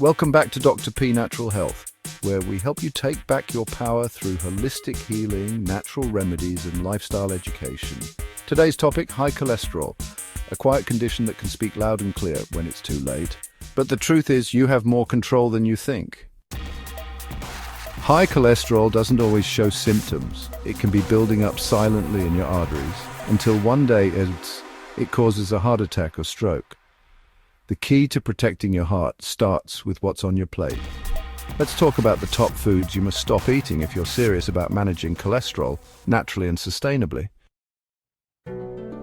Welcome back to Dr. P Natural Health, where we help you take back your power through holistic healing, natural remedies, and lifestyle education. Today's topic, high cholesterol, a quiet condition that can speak loud and clear when it's too late. But the truth is, you have more control than you think. High cholesterol doesn't always show symptoms. It can be building up silently in your arteries until one day it causes a heart attack or stroke. The key to protecting your heart starts with what's on your plate. Let's talk about the top foods you must stop eating if you're serious about managing cholesterol naturally and sustainably.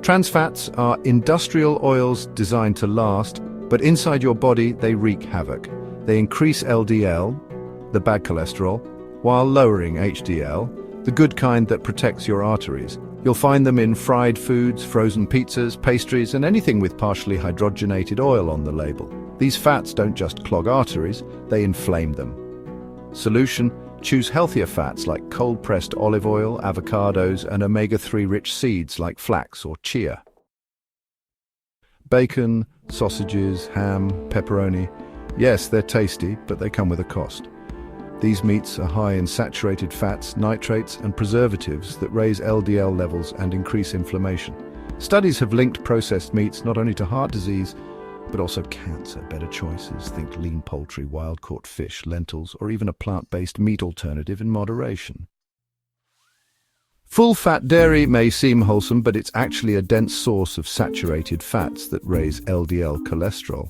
Trans fats are industrial oils designed to last, but inside your body they wreak havoc. They increase LDL, the bad cholesterol, while lowering HDL, the good kind that protects your arteries. You'll find them in fried foods, frozen pizzas, pastries, and anything with partially hydrogenated oil on the label. These fats don't just clog arteries, they inflame them. Solution: choose healthier fats like cold-pressed olive oil, avocados, and omega-3 rich seeds like flax or chia. Bacon, sausages, ham, pepperoni. Yes, they're tasty, but they come with a cost. These meats are high in saturated fats, nitrates, and preservatives that raise LDL levels and increase inflammation. Studies have linked processed meats not only to heart disease, but also cancer. Better choices: think lean poultry, wild-caught fish, lentils, or even a plant-based meat alternative in moderation. Full-fat dairy may seem wholesome, but it's actually a dense source of saturated fats that raise LDL cholesterol.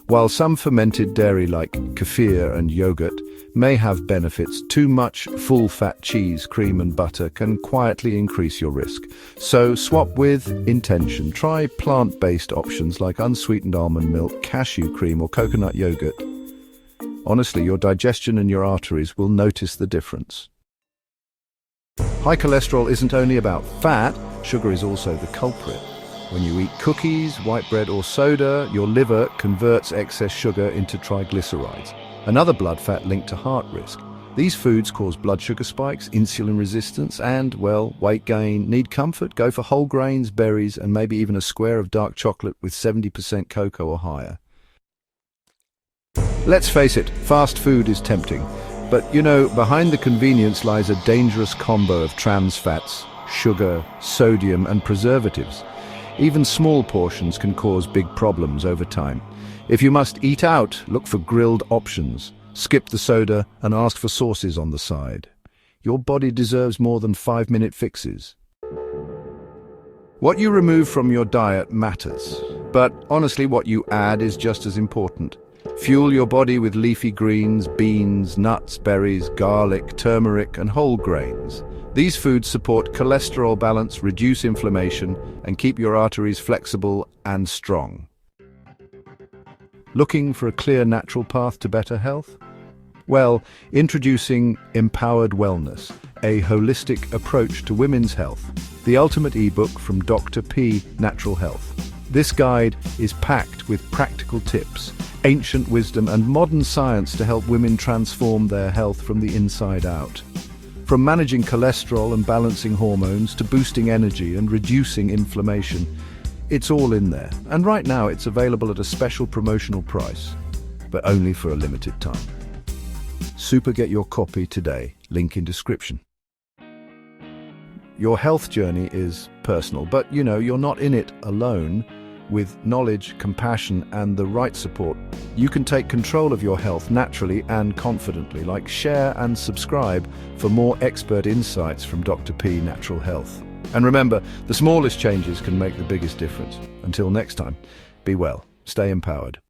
While some fermented dairy like kefir and yogurt may have benefits, too much full-fat cheese, cream and butter can quietly increase your risk. So swap with intention. Try plant-based options like unsweetened almond milk, cashew cream or coconut yogurt. Honestly, your digestion and your arteries will notice the difference. High cholesterol isn't only about fat, sugar is also the culprit. When you eat cookies, white bread or soda, your liver converts excess sugar into triglycerides, another blood fat linked to heart risk. These foods cause blood sugar spikes, insulin resistance, and, well, weight gain. Need comfort? Go for whole grains, berries, and maybe even a square of dark chocolate with 70% cocoa or higher. Let's face it, fast food is tempting. But, behind the convenience lies a dangerous combo of trans fats, sugar, sodium, and preservatives. Even small portions can cause big problems over time. If you must eat out, look for grilled options. Skip the soda and ask for sauces on the side. Your body deserves more than 5-minute fixes. What you remove from your diet matters, but honestly what you add is just as important. Fuel your body with leafy greens, beans, nuts, berries, garlic, turmeric, and whole grains. These foods support cholesterol balance, reduce inflammation, and keep your arteries flexible and strong. Looking for a clear natural path to better health? Well, introducing Empowered Wellness, a holistic approach to women's health, the ultimate ebook from Dr. P Natural Health. This guide is packed with practical tips, ancient wisdom, and modern science to help women transform their health from the inside out. From managing cholesterol and balancing hormones to boosting energy and reducing inflammation, it's all in there. And right now it's available at a special promotional price, but only for a limited time. Get your copy today, link in description. Your health journey is personal, but you're not in it alone. With knowledge, compassion, and the right support, you can take control of your health naturally and confidently. Share and subscribe for more expert insights from Dr. P Natural Health. And remember, the smallest changes can make the biggest difference. Until next time, be well, stay empowered.